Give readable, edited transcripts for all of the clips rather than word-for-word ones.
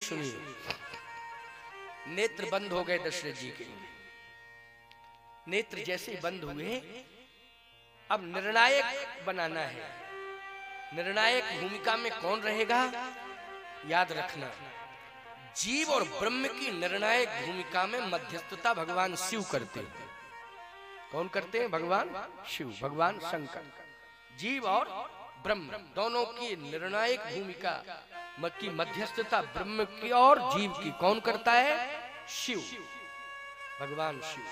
सुनिए, नेत्र बंद हो गए दशरथ जी के। नेत्र जैसे बंद हुए, अब निर्णायक बनाना है। निर्णायक भूमिका में कौन रहेगा? याद रखना, जीव और ब्रह्म की निर्णायक भूमिका में मध्यस्थता भगवान शिव करते हैं। कौन करते हैं? भगवान शिव, भगवान शंकर। जीव और ब्रह्म दोनों की निर्णायक भूमिका की मध्यस्थता ब्रह्म की और जीव की कौन करता है? शिव, भगवान शिव।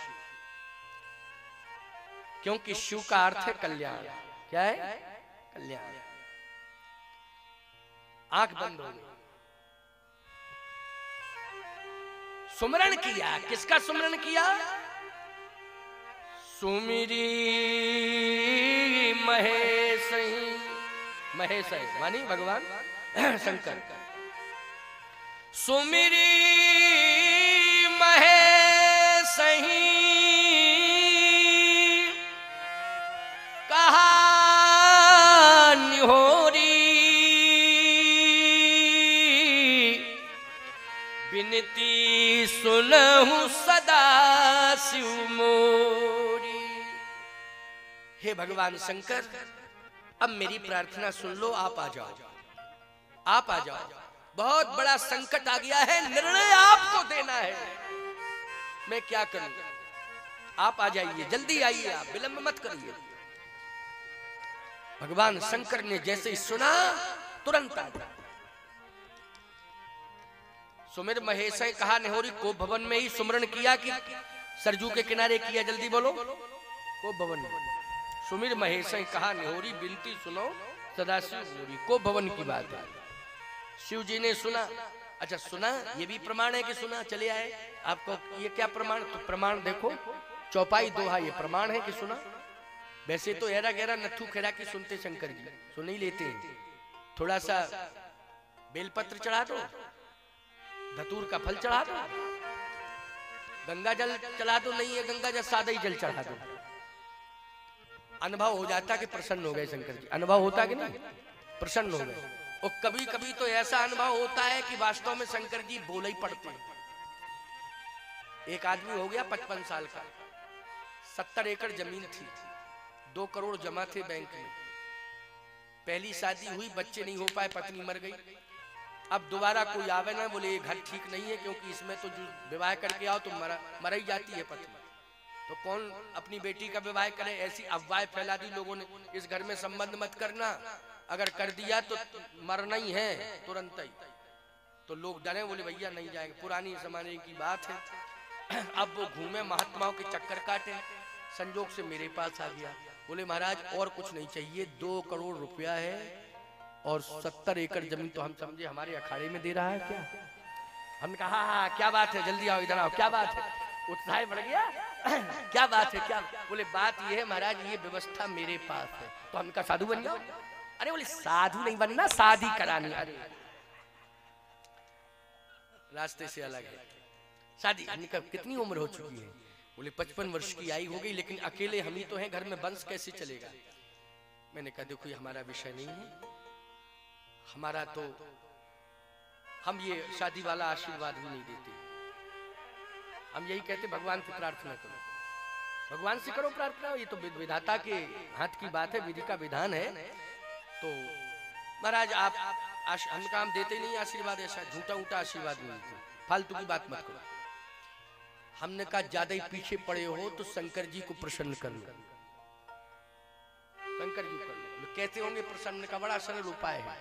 क्योंकि शिव का अर्थ है कल्याण। क्या है? कल्याण। आंख बंद हो गई, सुमरण किया। किसका सुमरण किया? सुमिरी महेश ही, महेश है मानी भगवान शंकर। सुमिरी महेश ही कहा निहोरी, बिनती सुनहु सदा शिव मोरी। हे भगवान शंकर, अब मेरी प्रार्थना सुन लो, आप आ जाओ, आप आ जाओ। बहुत बड़ा संकट आ गया है, निर्णय आपको देना है। मैं क्या करूं? आप आ जाइए, जल्दी आइए, आप विलंब मत करिए। भगवान शंकर ने जैसे ही सुना तुरंत आ गया। सुमिर महेश कहा निहोरी, को भवन में ही सुमरण किया कि सरजू के किनारे किया? जल्दी बोलो। को भवन में। सुमिर महेश कहा निहोरी, बिनती सुनो सदाशिव मोरी। को भवन की बात है। शिव जी ने सुना। अच्छा सुना, ये भी प्रमाण है कि सुना? चले आए। आपको ये क्या प्रमाण? तो प्रमाण देखो, चौपाई दोहा, ये प्रमाण है कि सुना। वैसे तो एरा गहरा नथु खेरा की सुनते शंकर जी, सुन ही लेते हैं। थोड़ा सा बेलपत्र चढ़ा दो, धतूर का फल चढ़ा दो, गंगा जल चढ़ा दो, नहीं है गंगा जल, सादा ही जल चढ़ा दो। अनुभव हो जाता कि प्रसन्न हो गए शंकर जी। अनुभव होता कि नहीं? प्रसन्न हो गए। और कभी कभी तो ऐसा अनुभव होता है कि वास्तव में शंकर जी बोल ही पड़ते हैं। एक आदमी हो गया 55 साल का, 70 एकड़ जमीन थी, 2 करोड़ जमा थे बैंक में। पहली शादी हुई, बच्चे नहीं हो पाए, पत्नी मर गई। अब दोबारा कोई आवे ना, बोले ये घर ठीक नहीं है, क्योंकि इसमें तो जो विवाह करके आओ तो मर ही जाती है पत्नी, तो कौन अपनी बेटी का विवाह करे? ऐसी अफवाह फैला दी लोगों ने, इस घर में संबंध मत करना, अगर कर दिया तो मरना ही है तुरंत ही। तो लोग डरे, बोले भैया नहीं जाएंगे, पुरानी जमाने की बात है। अब वो घूमे महात्माओं के चक्कर काटे, संजोग से मेरे पास आ गया। बोले महाराज और कुछ नहीं चाहिए, 2 करोड़ रुपया है और 70 एकड़ जमीन, तो हम समझे हमारे अखाड़े में दे रहा है क्या? हमने कहा हाँ क्या बात है, जल्दी आओ, इधर आओ, क्या बात है? उत्साह बढ़ गया। क्या बात है? क्या? बोले बात ये है महाराज, ये व्यवस्था मेरे पास है। तो हमने कहा साधु बन जाओ। अरे बोले साधु नहीं बनना, शादी करानी। अरे रास्ते से अलग है शादी। हमने कहा कितनी उम्र हो चुकी है? बोले 55 वर्ष की आई हो गई, लेकिन अकेले हम ही तो हैं घर में, वंश कैसे चलेगा? मैंने कहा देखो ये हमारा विषय नहीं है, हमारा तो हम ये शादी वाला आशीर्वाद भी नहीं देते। हम यही कहते भगवान से प्रार्थना करो, भगवान से करो प्रार्थना, ये तो विधाता के हाथ की बात है, विधि का विधान है। तो महाराज आप हम काम देते नहीं आशीर्वाद, ऐसा झूठा उठा आशीर्वाद नहीं देते, फालतू की बात मत करो। हमने कहा ज्यादा ही पीछे पड़े हो तो शंकर जी को प्रसन्न कर लो, शंकर जी कर लो। कहते होंगे प्रसन्न का बड़ा सरल उपाय है,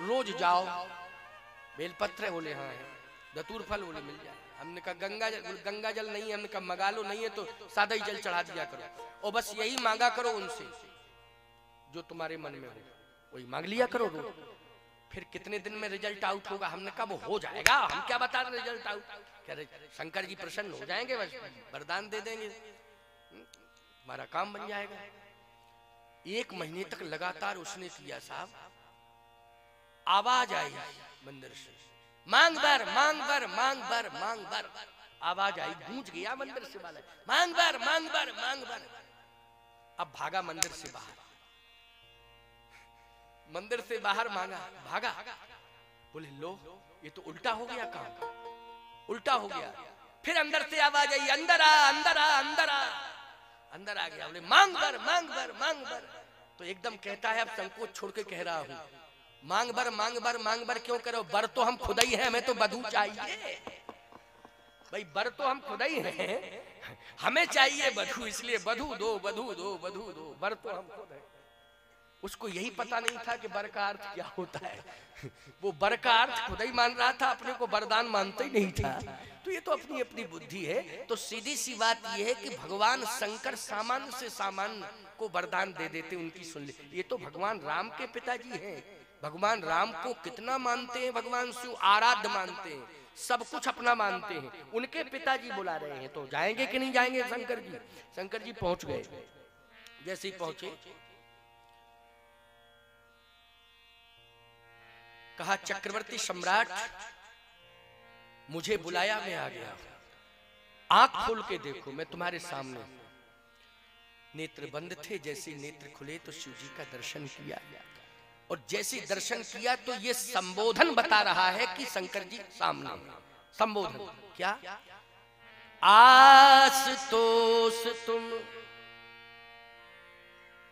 रोज जाओ, बेलपत्र है? बोले हाँ है। धतूर फल? बोले मिल जाए। हमने कहा गंगा जल नहीं है? हमने कहा मंगा लो, नहीं है तो सादा ही जल चढ़ा दिया करो, और बस यही मांगा करो उनसे जो तुम्हारे मन में हो, वही मांग लिया करो रोज। फिर कितने दिन में रिजल्ट आउट होगा? हमने कहा वो हो जाएगा, हम क्या बता रहे रिजल्ट आउट। कह रहे शंकर जी प्रसन्न हो जाएंगे, बस वरदान दे देंगे, हमारा काम बन जाएगा। 1 महीने तक लगातार उसने किया साहब। आवाज आई मंदिर से, मांग बर मांग बर मांग बर मांग बर। आवाज आई, गूंज गया मंदिर से वाला, मांग बर मांग बर मांग बर। अब भागा मंदिर से बाहर, मंदिर से बाहर मांगा, भागा। बोले लो ये तो उल्टा हो गया काम, उल्टा हो गया। फिर अंदर से आवाज आई, अंदर आ अंदर आ अंदर आ। अंदर आ गया, बोले मांग बर मांग बर मांग बर। तो एकदम कहता है अब संकोच छोड़ के कह रहा हूं, मांग बर मांग बर मांग बर क्यों करो, बर तो हम खुद ही हैं, हमें तो बधू चाहिए। भाई बर तो हम खुद ही हैं, हमें चाहिए बधू, इसलिए बधू दो बधू दो बधू दो, बर तो हम खुद हैं। उसको यही पता नहीं था कि बर का अर्थ क्या होता है। वो बर का अर्थ खुद ही मान रहा था, अपने को वरदान मानता ही नहीं था। तो ये तो अपनी अपनी बुद्धि है। तो सीधी सी बात ये है कि भगवान शंकर सामान्य से सामान्य को वरदान दे देते, उनकी सुन ले। ये तो भगवान राम के पिताजी हैं, भगवान राम को कितना मानते हैं, भगवान शिव आराध्य मानते हैं, सब कुछ अपना मानते हैं। उनके पिताजी बुला रहे हैं, तो जाएंगे कि नहीं जाएंगे शंकर जी। शंकर जी पहुंच गए। जैसे ही पहुंचे कहा, चक्रवर्ती सम्राट मुझे बुलाया, मैं आ गया। आंख खोल के देखो, मैं तुम्हारे सामने। नेत्र बंद थे, जैसे नेत्र खुले तो शिव जी का दर्शन किया, और जैसे दर्शन किया तो ये संबोधन बता रहा है कि शंकर जी सामने। संबोधन क्या, आशुतोष तुम।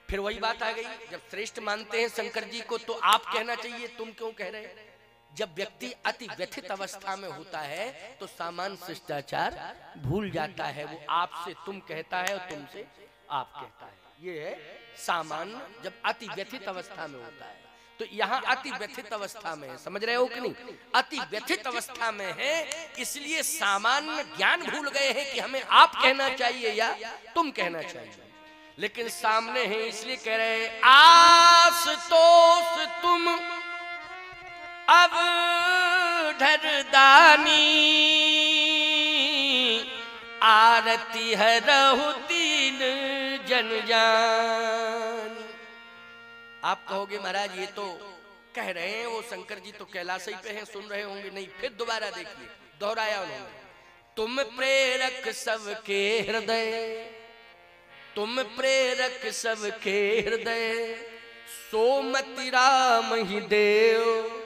फिर वही बात आ गई, जब श्रेष्ठ मानते हैं शंकर जी को तो आप कहना चाहिए, तुम क्यों कह रहे हैं। जब व्यक्ति अति व्यथित अवस्था में होता है तो सामान्य शिष्टाचार भूल जाता है, वो आपसे तुम कहता है और तुमसे आप कहता है। ये है सामान्य, जब अति व्यथित अवस्था में होता है। तो यहाँ अति व्यथित अवस्था में है, समझ रहे हो कि नहीं, अति व्यथित अवस्था में है, इसलिए सामान्य ज्ञान भूल गए हैं कि हमें आप कहना चाहिए या तुम कहना चाहिए। लेकिन सामने है इसलिए कह रहे हैं, आशुतोष तुम अब ढरदानी, आरती है रहु तीन जन जान। आप कहोगे महाराज ये तो कह रहे हैं, वो शंकर जी तो कैलाश ही पे हैं, सुन रहे होंगे। नहीं, फिर दोबारा देखिए, दोहराया उन्होंने, तुम प्रेरक सबके हृदय, तुम प्रेरक सबके हृदय, सोमति राम ही देव,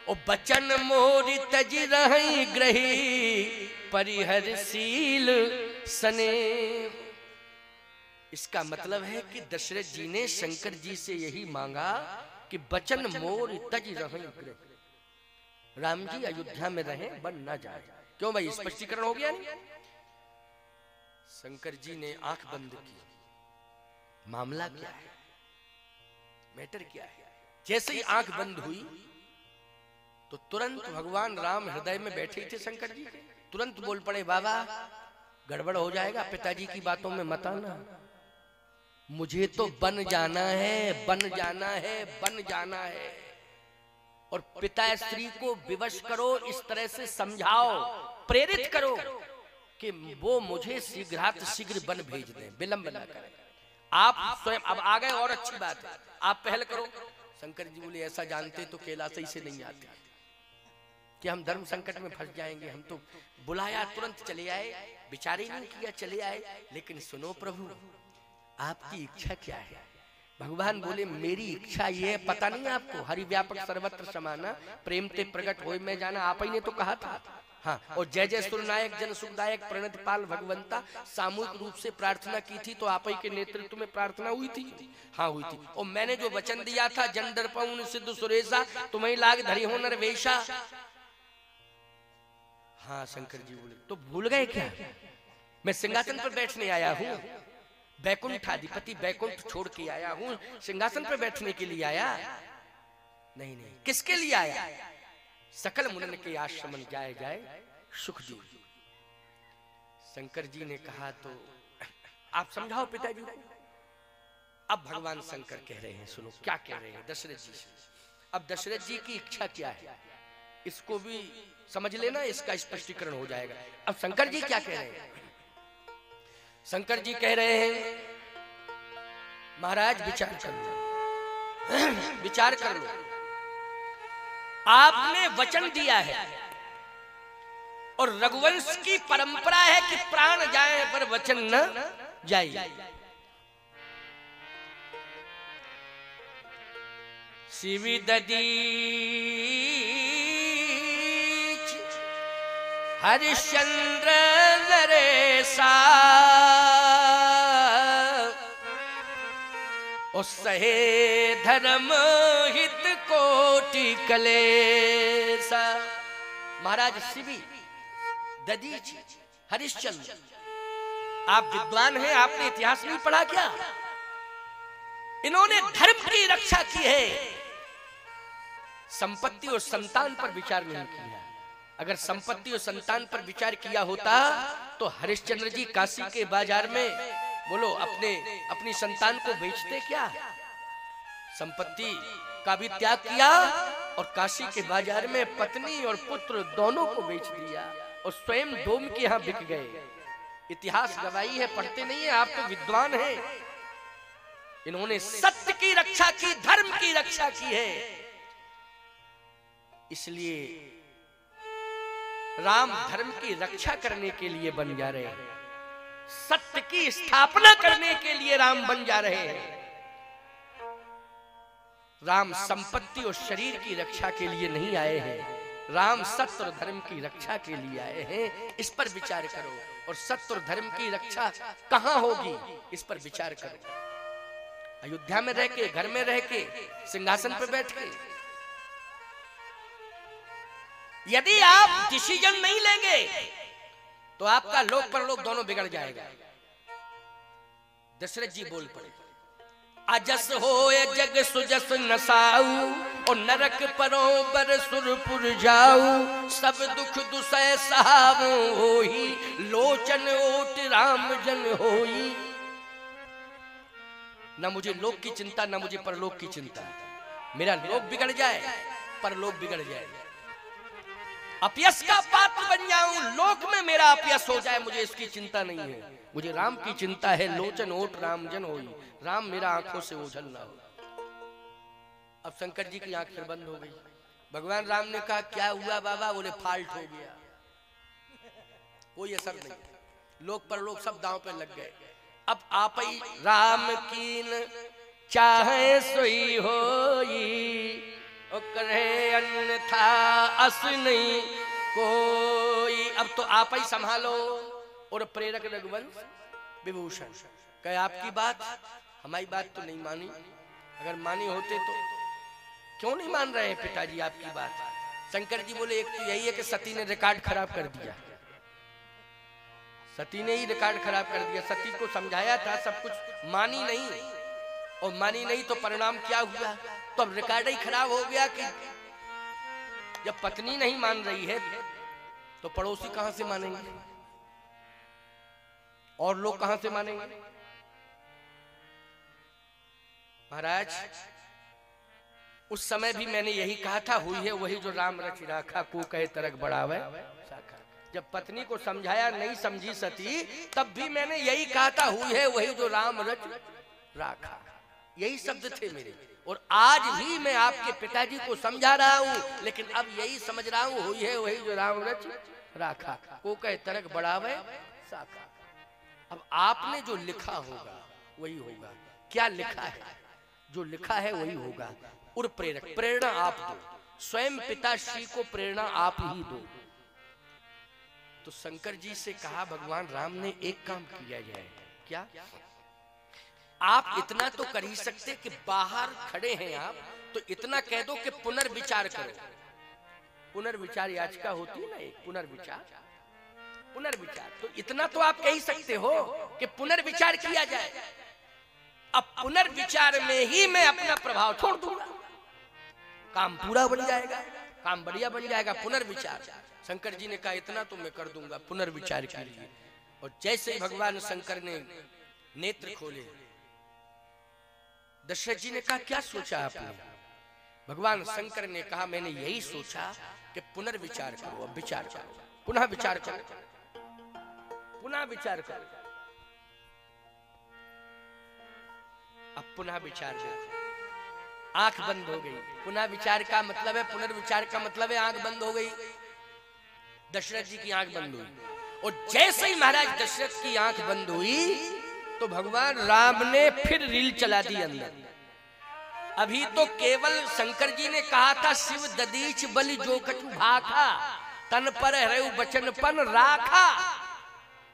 ओ बचन मोरी तज रही ग्रही, परिहरशील सने। इसका मतलब है कि दशरथ जी ने शंकर जी से यही मांगा कि बचन मोर तज रही ग्रही, राम जी अयोध्या में रहें, बन ना जाए। क्यों भाई, स्पष्टीकरण हो गया नहीं। शंकर जी ने आंख बंद की, मामला क्या है, मैटर क्या है। जैसे ही आंख बंद हुई तो तुरंत भगवान राम हृदय में बैठे थे शंकर जी, तुरंत बोल पड़े, बाबा गड़बड़ हो जाएगा, पिताजी की बातों में मत आना, मुझे तो बन जाना है, बन जाना है, बन जाना है। और पिता स्त्री को विवश करो, इस तरह से समझाओ, प्रेरित करो कि वो मुझे शीघ्रात शीघ्र बन भेज दें, विलंब न करें। आप स्वयं अब आ गए, और अच्छी बात है, आप पहल करो। शंकर जी बोले, ऐसा जानते तो कैलाश ही से नहीं आते कि हम धर्म संकट में फंस जाएंगे। हम तो बुलाया तुरंत चले आए, विचार ही नहीं किया, चले आए। लेकिन सुनो प्रभु, आपकी इच्छा क्या है। भगवान बोले, मेरी इच्छा ये है, पता नहीं आपको, हरि व्यापक सर्वत्र समाना, प्रेम ते प्रकट होय में जाना, आप ही ने तो कहा था। हाँ, और जय जय सुरनायक जन सुखदायक प्रणत पाल भगवंता, सामूहिक रूप से प्रार्थना की थी तो आप ही के नेतृत्व में प्रार्थना हुई थी। हाँ हुई थी। और मैंने जो वचन दिया था, जन दर्पण सिद्ध सुरेशा, तुम्हें लाग धरी हो नरवेशा। हाँ शंकर जी बोले, तो भूल गए क्या, मैं सिंहासन पर बैठने आया हूँ, बैकुंठाधिपति बैकुंठ छोड़ के आया हूँ, सिंहासन पर बैठने के लिए आया नहीं। नहीं, किसके लिए आया, सकल मुनन के आश्रम जाए जाए सुख जी। शंकर जी ने कहा, तो आप समझाओ पिताजी को। अब भगवान शंकर कह रहे हैं, सुनो क्या कह रहे हैं दशरथ जी से। अब दशरथ जी की इच्छा क्या है, इसको भी समझ लेना, इसका स्पष्टीकरण हो जाएगा। अब शंकर जी क्या कह रहे हैं। शंकर जी कह रहे हैं, महाराज विचार कर लो, विचार कर लो, आपने वचन दिया है और रघुवंश की परंपरा है कि प्राण जाए पर वचन न जाए। शिव ददी हरिश्चंद्र नरेशा ओ सहे धर्म हित कोटि कलेसा। महाराज शिवी, दधीचि, हरिश्चंद्र, आप विद्वान हैं, आपने इतिहास नहीं पढ़ा क्या? इन्होंने धर्म की रक्षा की है, संपत्ति और संतान पर विचार नहीं किया। अगर संपत्ति और संतान पर विचार किया होता तो हरिश्चंद्र जी काशी के बाजार में बोलो अपनी संतान को बेचते क्या? संपत्ति का भी त्याग किया और काशी के बाजार में पत्नी और पुत्र दोनों को बेच दिया और स्वयं डोम के यहां बिक गए। इतिहास गवाही है, पढ़ते नहीं है आप तो विद्वान हैं। इन्होंने सत्य की रक्षा की, धर्म की रक्षा की है। इसलिए राम धर्म की रक्षा करने के लिए बन जा रहे हैं, सत्य की स्थापना करने के लिए राम बन जा रहे हैं। राम संपत्ति और शरीर की रक्षा के लिए नहीं आए हैं, राम सत्य और धर्म की रक्षा के लिए आए हैं। इस पर विचार करो। और सत्य और धर्म की रक्षा कहां होगी, इस पर विचार करो। अयोध्या में रह के, घर में रह के, सिंहासन पर बैठ के यदि आप डिसीजन नहीं लेंगे तो आपका लोक परलोक दोनों बिगड़ जाएगा। दशरथ जी बोल पड़े, अजस होए जग सुजस नसाऊ और नरक परो बर सुरपुर जाऊ। सब दुख दुसह सहावो होई लोचन ओट राम जन होई। न मुझे लोक की चिंता, न मुझे परलोक की चिंता। मेरा लोक बिगड़ जाए, परलोक बिगड़ जाए, अपयश का पात्र बन जाऊं, लोक में मेरा अपयश हो जाए, मुझे इसकी चिंता नहीं है। मुझे राम की चिंता है। लोचन ओट राम जन होई, राम मेरा आंखों से ओझल ना हो। अब शंकर जी की आंख फिर बंद हो गई। भगवान राम ने कहा क्या हुआ बाबा? बोले फाल्ट हो गया, कोई असर नहीं। लोक परलोक सब दांव पे लग गए। अब आप ही राम कीन चाहे सोई होई करे अन्यथा अस नहीं कोई। अब तो आप ही संभालो। और प्रेरक रघुवंश विभूषण कहे आपकी बात, हमारी बात तो नहीं मानी। अगर मानी होते तो क्यों नहीं मान रहे हैं पिताजी आपकी बात? शंकर जी बोले एक तो यही है कि सती ने रिकॉर्ड खराब कर दिया। सती ने ही रिकॉर्ड खराब कर दिया। सती को समझाया था सब कुछ, मानी नहीं, और मानी नहीं तो परिणाम क्या हुआ? तो अब रिकॉर्ड ही खराब हो गया कि जब पत्नी नहीं मान रही है तो पड़ोसी कहां से मानेंगे और लोग कहां से मानेंगे? महाराज उस समय भी मैंने यही कहा था, हुई है वही जो राम रच राखा, को कहे तरक बढ़ावे शाखा। जब पत्नी को समझाया नहीं समझी सती, तब भी मैंने यही कहा था, हुई है वही जो राम रच राखा। यही शब्द थे मेरे। और आज भी मैं आपके पिताजी को समझा रहा हूं, लेकिन अब यही समझ रहा हूं, हुई है वही जो राम रच राखा, को कहे तरक बढ़ावे शाखा। अब आपने जो लिखा होगा वही होगा। क्या लिखा है? जो लिखा है वही होगा। और प्रेरक, प्रेरणा आप दो, स्वयं पिताश्री को प्रेरणा आप ही दो। तो शंकर जी से कहा भगवान राम ने एक काम किया जाए। क्या? आप इतना तो कर ही सकते कि बाहर खड़े हैं आप, तो इतना कह दो कि पुनर्विचार करो। पुनर्विचार याचिका होती है ना, एक पुनर्विचार, पुनर्विचार। तो इतना तो आप कह ही सकते हो कि पुनर्विचार किया जाए। अब पुनर्विचार में ही मैं अपना प्रभाव छोड़ दूंगा, काम पूरा बन जाएगा, काम बढ़िया बन जाएगा। पुनर्विचार, शंकर जी ने कहा इतना तो मैं कर दूंगा, पुनर्विचार के लिए। और जैसे ही भगवान शंकर ने नेत्र खोले, दशरथ जी ने कहा क्या सोचा आपने? भगवान शंकर ने कहा मैंने यही सोचा कि पुनर्विचार करो, अब विचार करो, पुनः विचार करो, पुनः विचार करो। अब पुनः विचार करो, आंख बंद हो गई। पुनः विचार का मतलब है, पुनर्विचार का मतलब है आंख बंद हो गई। दशरथ जी की आंख बंद हुई। और जैसे ही महाराज दशरथ की आंख बंद हुई तो भगवान राम ने फिर रील चला दी अंदर। अभी तो केवल शंकर जी ने कहा था शिव ददीच बलि जो कछु भाखा, तन पर हरऊ बचनपन राखा।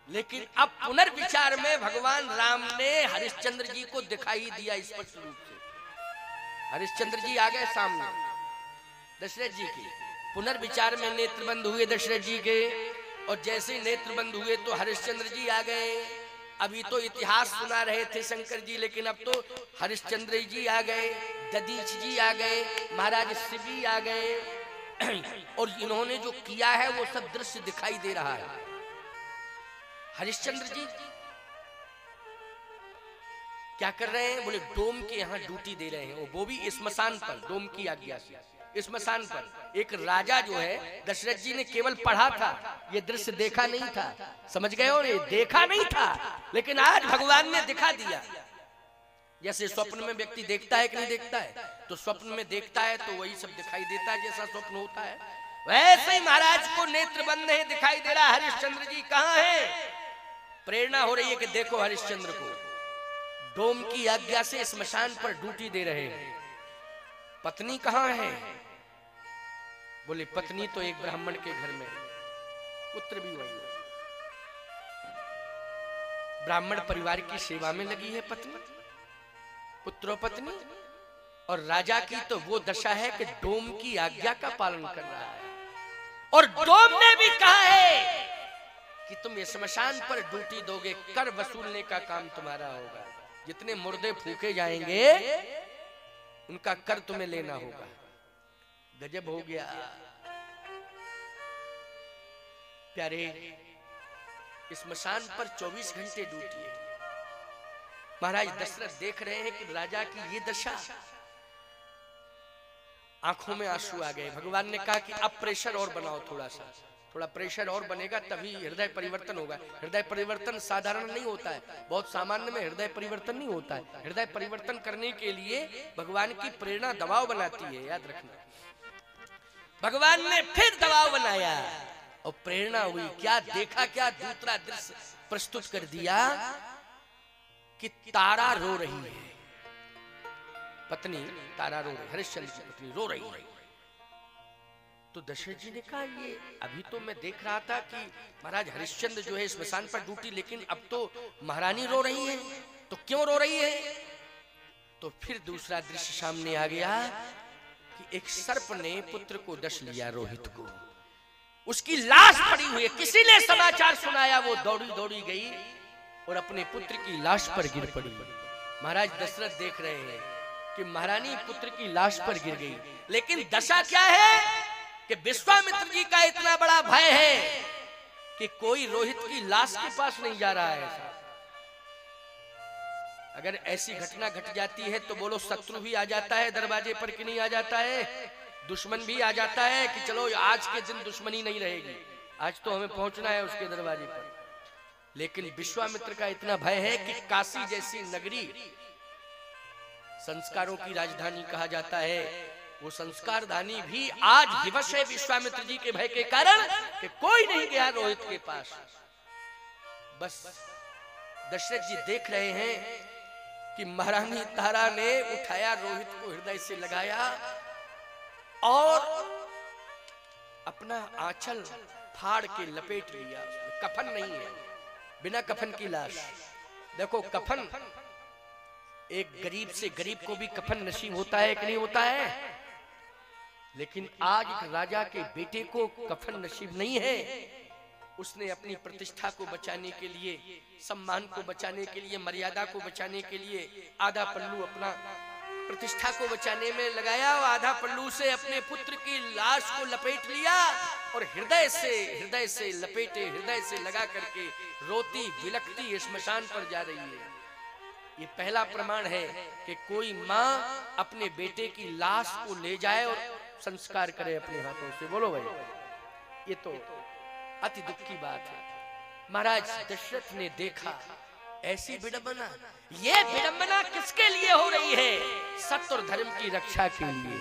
लेकिन अब पुनर्विचार में भगवान राम ने हरिश्चंद्र जी को दिखाई दिया स्पष्ट रूप से। हरिश्चंद्र जी आ गए सामने दशरथ जी के। पुनर्विचार में नेत्र बंद हुए दशरथ जी के, और जैसे नेत्र बंद हुए तो हरिश्चंद्र जी आ गए। अभी तो इतिहास सुना रहे थे शंकर जी, लेकिन अब तो हरिश्चंद्र जी आ गए, दधीच जी आ गए, महाराज शिवी आ गए। और इन्होंने जो किया है वो सब दृश्य दिखाई दे रहा है। हरिश्चंद्र जी क्या कर रहे हैं? बोले डोम के यहाँ ड्यूटी दे रहे हैं, वो भी स्मशान पर, डोम की आज्ञा से स्मशान पर। एक राजा जो है, दशरथ जी ने केवल पढ़ा था, ये दृश्य देखा नहीं था। समझ गए हो? ये देखा नहीं था, लेकिन आज भगवान ने दिखा दिया। जैसे स्वप्न में व्यक्ति देखता है कि नहीं देखता है, तो स्वप्न में देखता है तो वही सब दिखाई देता है जैसा स्वप्न होता है। वैसे ही महाराज को नेत्र बंद नहीं दिखाई दे रहा। हरिश्चंद्र जी कहाँ है? प्रेरणा हो रही है कि देखो हरिश्चंद्र को डोम की आज्ञा से स्मशान पर ड्यूटी दे रहे हैं। पत्नी कहाँ है? बोले पत्नी तो एक ब्राह्मण के घर में, पुत्र भी वही, ब्राह्मण परिवार की सेवा में लगी है पत्नी, पुत्रो पत्नी। और राजा की तो वो दशा है कि डोम की आज्ञा का पालन कर रहा है। और डोम ने भी कहा है कि तुम स्मशान पर ड्यूटी दोगे, कर वसूलने का काम तुम्हारा होगा। जितने मुर्दे फूके जाएंगे उनका कर तुम्हें लेना होगा। गजब हो गया प्यारे। स्मशान पर 24 घंटे ड्यूटी है। महाराज दशरथ देख रहे हैं कि राजा की ये दशा, आंखों में आंसू आ गए। भगवान ने कहा कि अब प्रेशर और बनाओ, थोड़ा प्रेशर और बनेगा तभी हृदय परिवर्तन होगा। हृदय परिवर्तन साधारण नहीं होता है, बहुत सामान्य में हृदय परिवर्तन नहीं होता है। हृदय परिवर्तन करने के लिए भगवान की प्रेरणा दबाव बनाती है, याद रखना। भगवान ने फिर दबाव बनाया और प्रेरणा हुई। क्या देखा? क्या दूसरा दृश्य प्रस्तुत कर दिया कि तारा रो रही है। पत्नी तारा रो रही, हरिश्चंद्र की पत्नी रो रही है। तो दशरथ जी ने कहा ये अभी तो मैं देख रहा था कि महाराज हरिश्चंद्र जो है स्मशान पर ड्यूटी, लेकिन अब तो महारानी रो रही है, तो क्यों रो रही है? तो फिर दूसरा दृश्य सामने आ गया कि एक सर्प ने पुत्र को डस लिया, रोहित को। उसकी लाश पड़ी हुई है। किसी ने समाचार सुनाया, वो दौड़ी दौड़ी गई और अपने पुत्र की लाश पर गिर पड़ी। महाराज दशरथ देख रहे हैं कि महारानी पुत्र की लाश पर गिर गई, लेकिन दशा क्या है कि विश्वामित्र जी का इतना बड़ा भय है कि कोई रोहित की लाश के पास नहीं जा रहा है। अगर ऐसी घटना घट जाती है तो बोलो शत्रु भी आ जाता है दरवाजे पर कि नहीं आ जाता है? दुश्मन भी आ जाता है कि चलो आज के दिन दुश्मनी नहीं रहेगी, आज तो हमें पहुंचना है उसके दरवाजे पर। लेकिन विश्वामित्र का इतना भय है कि काशी जैसी नगरी, संस्कारों की राजधानी कहा जाता है, वो संस्कार धानी भी आज विवश है विश्वामित्र जी के भय के कारण कि कोई नहीं गया रोहित के पास। बस दशरथ जी देख रहे हैं कि महारानी तारा ने उठाया, रोहित को हृदय से लगाया और अपना आंचल फाड़ के लपेट लिया। कफन नहीं है, बिना कफन की लाश। देखो कफन, एक गरीब से गरीब को भी कफन नसीब होता है कि नहीं होता है, लेकिन आज एक राजा के बेटे को कफन नसीब नहीं है। उसने अपनी प्रतिष्ठा को बचाने के लिए, सम्मान को बचाने के लिए, मर्यादा को बचाने के लिए आधा पल्लू अपना प्रतिष्ठा को बचाने में लगाया और आधा पल्लू से अपने पुत्र की लाश को लपेट लिया और हृदय से लपेटे, हृदय से लगा करके रोती बिलखती स्मशान पर जा रही है। ये पहला प्रमाण है कि कोई माँ अपने बेटे की लाश को ले जाए और संस्कार करे अपने हाथों से। बोलो भाई, ये तो अति दुख की बात है। महाराज दशरथ ने देखा ऐसी विडंबना, ये विडंबना किसके लिए हो रही है? सत्य और धर्म की रक्षा के लिए।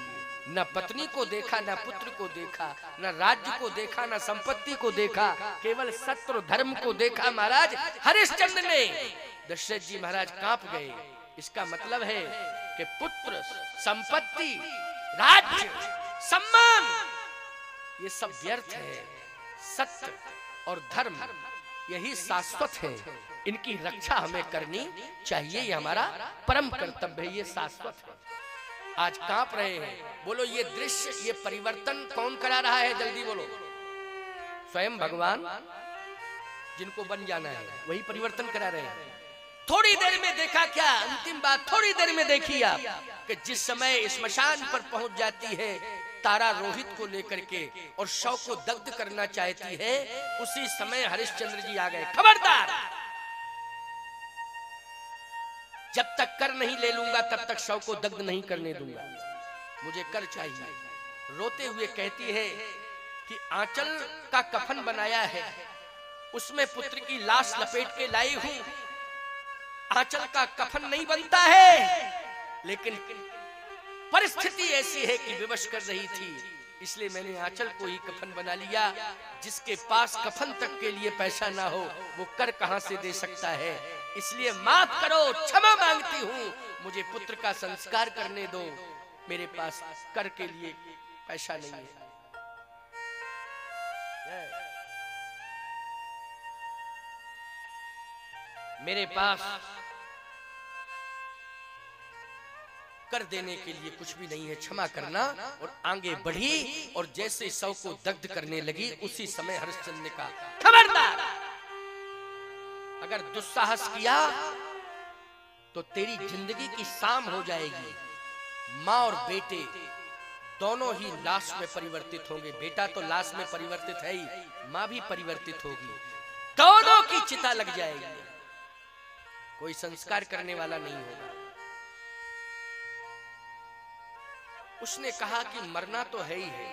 न पत्नी को देखा, न पुत्र को देखा, न राज्य को देखा, न संपत्ति को देखा, केवल सत्य और धर्म को देखा महाराज हरिश्चंद्र ने। दशरथ जी महाराज कांप गए। इसका मतलब है कि पुत्र, संपत्ति, राज्य, सम्मान, ये सब व्यर्थ है। सत्य और धर्म यही शाश्वत है, इनकी रक्षा हमें करनी चाहिए, ये हमारा परम कर्तव्य है, ये शाश्वत है। आज कांप रहे हैं, बोलो ये दृश्य, ये परिवर्तन कौन करा रहा है? जल्दी बोलो। स्वयं भगवान, जिनको बन जाना है वही परिवर्तन करा रहे हैं। थोड़ी देर में देखा क्या, अंतिम बात थोड़ी देर में देखी आप कि जिस समय स्मशान पर पहुंच जाती है तारा रोहित को लेकर के और शव को दग्ध करना चाहती है, उसी समय हरिश्चंद्र जी आ गए। खबरदार, जब तक कर नहीं ले लूंगा तब तक शव को दग्ध नहीं करने दूंगा, मुझे कर चाहिए। रोते हुए कहती है कि आंचल का कफन बनाया है, उसमें पुत्र की लाश लपेट के लाई हूं। आंचल का कफन नहीं बनता है, लेकिन परिस्थिति ऐसी है कि विवश कर रही थी, इसलिए मैंने आंचल को ही कफन बना लिया। जिसके पास कफन तक के लिए पैसा ना हो वो कर कहां से दे सकता है, इसलिए माफ करो, क्षमा मांगती हूं, मुझे पुत्र का संस्कार करने दो, मेरे पास कर के लिए पैसा नहीं है। मेरे पास कर देने के लिए कुछ भी नहीं है, क्षमा करना। और आगे बढ़ी और जैसे शव को दग्ध करने लगी उसी समय हरिश्चंद्र ने कहा, खबरदार, अगर दुस्साहस किया तो तेरी जिंदगी की शाम हो जाएगी। माँ और बेटे दोनों ही लाश में परिवर्तित होंगे। बेटा तो लाश में परिवर्तित है ही, माँ भी परिवर्तित होगी, दोनों की चिता लग जाएगी, कोई संस्कार करने वाला नहीं होगा। उसने कहा कि मरना तो है ही है,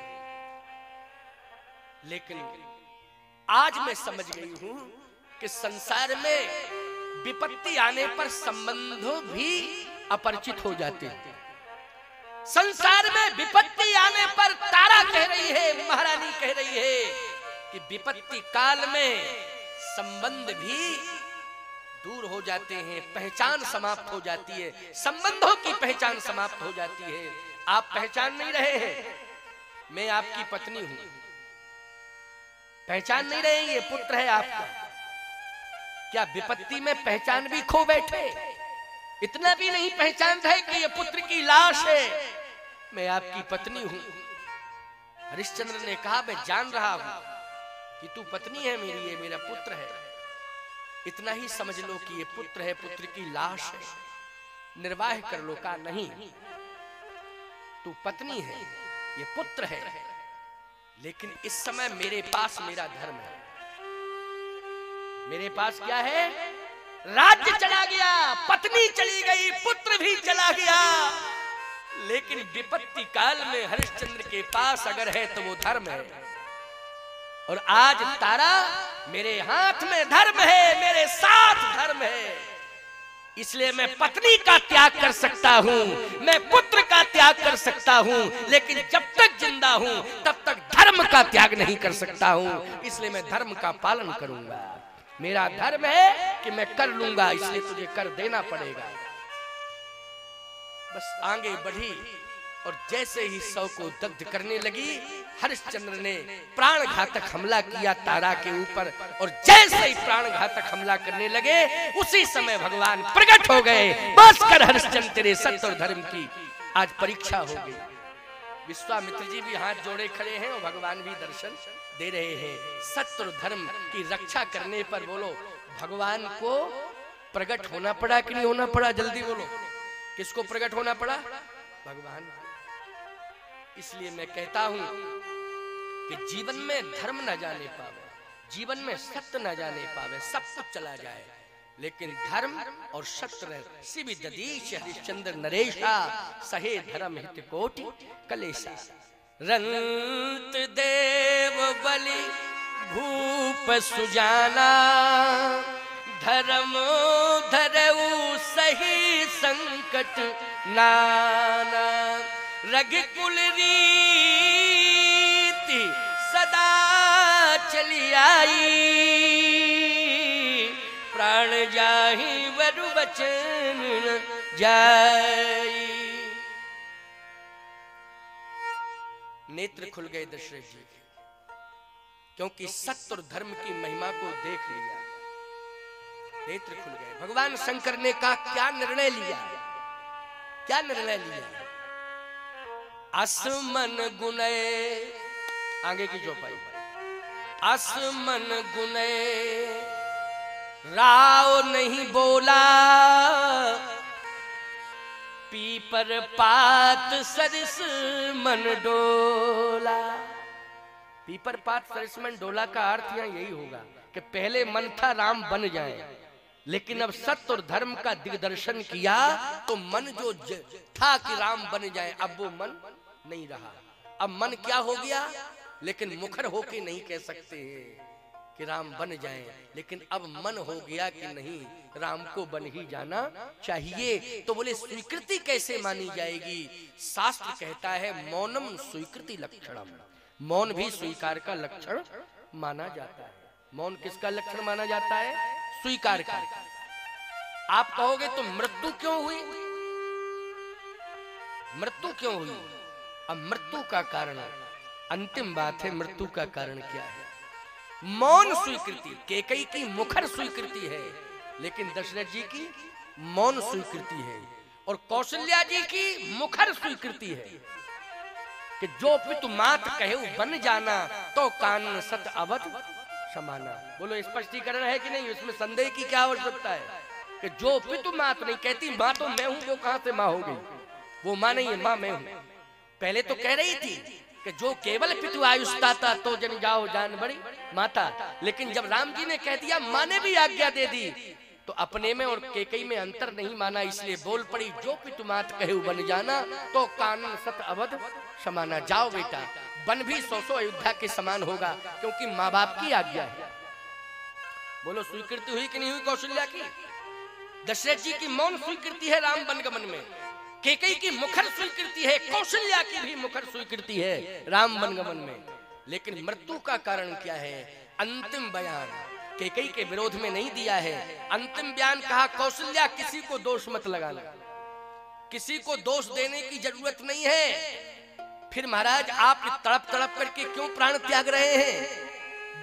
लेकिन आज मैं समझ गई हूं कि संसार में विपत्ति आने पर संबंधों भी अपरिचित हो जाते हैं। संसार में विपत्ति आने पर तारा कह रही है, महारानी कह रही है कि विपत्ति काल में संबंध भी दूर हो जाते हैं, पहचान समाप्त हो जाती है, संबंधों की पहचान समाप्त हो जाती है। आप पहचान नहीं रहे हैं, मैं आपकी पत्नी हूं, पहचान नहीं रहे, ये पुत्र है आपका। क्या विपत्ति में पहचान भी खो बैठे? इतना भी नहीं पहचान रहे कि ये पुत्र की लाश है, मैं आपकी पत्नी हूं। हरिश्चंद्र ने कहा, मैं जान रहा हूं कि तू पत्नी है मेरी, ये मेरा पुत्र है, इतना ही समझ लो कि ये पुत्र है, पुत्र की लाश है, निर्वाह कर लो। का नहीं, तू पत्नी है, ये पुत्र है, लेकिन इस समय मेरे पास मेरा धर्म है। मेरे पास क्या है? राज्य चला गया, पत्नी चली गई, पुत्र भी चला गया, लेकिन विपत्ति काल में हरिश्चंद्र के पास अगर है तो वो धर्म है। और आज तारा मेरे हाथ में धर्म है, मेरे साथ धर्म है, इसलिए मैं पत्नी का त्याग कर सकता हूं, मैं पुत्र का त्याग कर सकता हूं, लेकिन जब तक जिंदा हूं तब तक धर्म का त्याग नहीं कर सकता हूं। इसलिए मैं धर्म का पालन करूंगा। मेरा धर्म है कि मैं कर लूंगा, इसलिए तुझे कर देना पड़ेगा। बस आगे बढ़ी और जैसे ही शव को दग्ध करने लगी, हरिश्चंद्र ने प्राण घातक हमला किया तारा के ऊपर। और जैसे ही प्राण घातक हमला करने लगे उसी समय भगवान प्रकट हो गए। बस कर हरिश्चंद्र, तेरे सत्य और धर्म की आज परीक्षा हो गई। विश्वामित्र जी भी हाथ जोड़े खड़े हैं और भगवान भी दर्शन दे रहे हैं। सत्य और धर्म की रक्षा करने पर बोलो भगवान को प्रकट होना पड़ा कि नहीं होना पड़ा? जल्दी बोलो, किसको प्रकट होना पड़ा? भगवान। इसलिए मैं कहता हूं कि जीवन में धर्म न जाने पावे, जीवन में सत्य न जाने पावे, सब कुछ चला जाए, लेकिन धर्म और सत्य रहे। शिव ददीश हरिश्चंद्र नरेशा, सहे धर्म हित कोटि कलेशा। रंत देव बलि भूप सुजाना, धर्म धरऊ सही संकट नाना। रघुकुल रीति सदा चली आई, प्राण जाहि वरु वचन जाई। नेत्र खुल गए दशरथ जी के। क्योंकि सत्य और धर्म की महिमा को देख लिया, नेत्र खुल गए। भगवान शंकर ने कहा क्या निर्णय लिया, क्या निर्णय लिया? असमन गुनय, आगे की चौपाई, असमन गुनय राव नहीं बोला, पीपर पात सरिस मन डोला। पीपर पात सरिस मन डोला का अर्थ यहाँ यही होगा कि पहले मन था राम बन जाए, लेकिन अब सत्य और धर्म का दिग्दर्शन किया तो मन जो था कि राम बन जाए, अब वो मन नहीं रहा। अब मन क्या हो गया? लेकिन मुखर होके नहीं कह सकते कि राम बन जाए, लेकिन अब मन हो गया कि नहीं, राम को बन ही जाना चाहिए। तो बोले स्वीकृति कैसे मानी जाएगी? शास्त्र कहता है मौनम स्वीकृति लक्षणम, मौन भी स्वीकार का लक्षण माना जाता है। मौन किसका लक्षण माना जाता है? स्वीकार का। आप कहोगे तो मृत्यु क्यों हुई? मृत्यु क्यों हुई? अब मृत्यु का कारण, अंतिम बात है, मृत्यु का कारण क्या है? मौन स्वीकृति। कैकेयी की मुखर स्वीकृति है, लेकिन दशरथ जी की मौन स्वीकृति है, और कौशल्या जी की मुखर स्वीकृति है कि जो पितु मात कहे बन जाना, तो कान सत अवध समाना। बोलो स्पष्टीकरण है कि नहीं? इसमें संदेह की क्या आवश्यकता है कि जो पितु मात नहीं कहती, माँ तो मैं हूं, वो कहां से माँ हो गई? वो माँ नहीं है, माँ मैं हूं। पहले तो कह रही थी कि जो केवल पितु आयुष्ताता, तो जन जाओ जान बड़ी माता। लेकिन जब राम जी ने कह दिया, माँ ने भी आज्ञा दे दी, तो अपने में और कैकेयी में अंतर नहीं माना, इसलिए बोल पड़ी जो पितु मात कहे बन जाना, तो कानन सत अवध समाना। जाओ बेटा, बन भी 100 अयोध्या के समान होगा, क्योंकि माँ बाप की आज्ञा है। बोलो स्वीकृति हुई कि नहीं हुई कौशल्या की? दशरथ जी की मौन स्वीकृति है राम वनगमन में, कैकेयी की मुखर स्वीकृति है, कौशल्या की भी मुखर स्वीकृति है राम वनगमन में। लेकिन मृत्यु का कारण क्या है? अंतिम बयान कैकेयी के विरोध में नहीं दिया है। अंतिम बयान कहा, कौशल्या किसी को दोष मत लगाना, किसी को दोष देने की जरूरत नहीं है। फिर महाराज आप तड़प तड़प करके क्यों प्राण त्याग रहे हैं?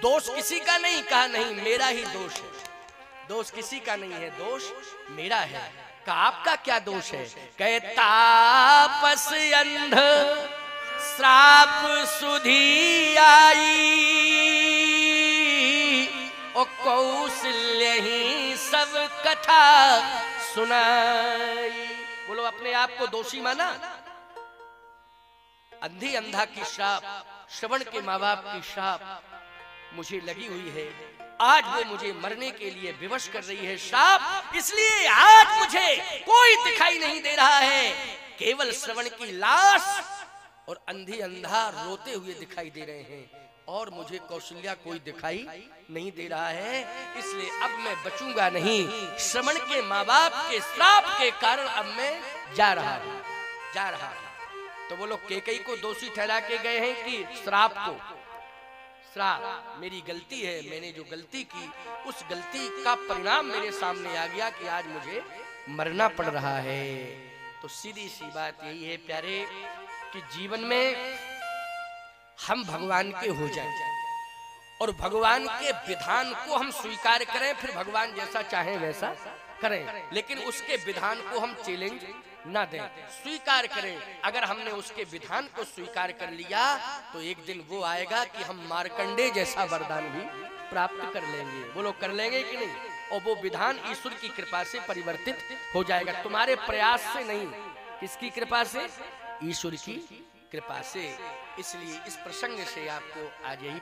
दोष किसी का नहीं। कहा नहीं, मेरा ही दोष है। दोष किसी का नहीं है, दोष मेरा है। का आपका क्या दोष है? कहे तापस अंध श्राप सुधी आई, और कौशल्य ही सब कथा सुनाई। बोलो अपने आप को दोषी माना? अंधी अंधा की श्राप, श्रवण के माँ बाप की श्राप मुझे लगी हुई है। आज वो मुझे मरने के लिए विवश कर रही है श्राप, इसलिए आज मुझे कोई दिखाई नहीं दे रहा है, केवल श्रवण की लाश और अंधी अंधा रोते हुए दिखाई दे रहे हैं, और मुझे कौशल्या कोई दिखाई नहीं दे रहा है। इसलिए अब मैं बचूंगा नहीं, श्रवण के माँ बाप के श्राप के कारण अब मैं जा रहा हूं, जा रहा हूं। तो वो लोग कैकेयी को दोषी ठहरा के गए हैं कि श्राप को? श्राप मेरी गलती है, मैंने जो गलती की उस गलती का परिणाम मेरे सामने आ गया कि आज मुझे मरना पड़ रहा है। तो सीधी सी बात यही है प्यारे कि जीवन में हम भगवान के हो जाएं और भगवान के विधान को हम स्वीकार करें, फिर भगवान जैसा चाहे वैसा करें, लेकिन उसके विधान को हम चैलेंज ना दें, स्वीकार करें। अगर हमने उसके विधान को स्वीकार कर लिया तो एक दिन वो आएगा कि हम मार्कंडे जैसा वरदान भी प्राप्त कर लेंगे। बोलो कर लेंगे कि नहीं? और वो विधान ईश्वर की कृपा से परिवर्तित हो जाएगा, तुम्हारे प्रयास से नहीं। किसकी कृपा से? ईश्वर की कृपा से। इसलिए इस प्रसंग से आपको आज यही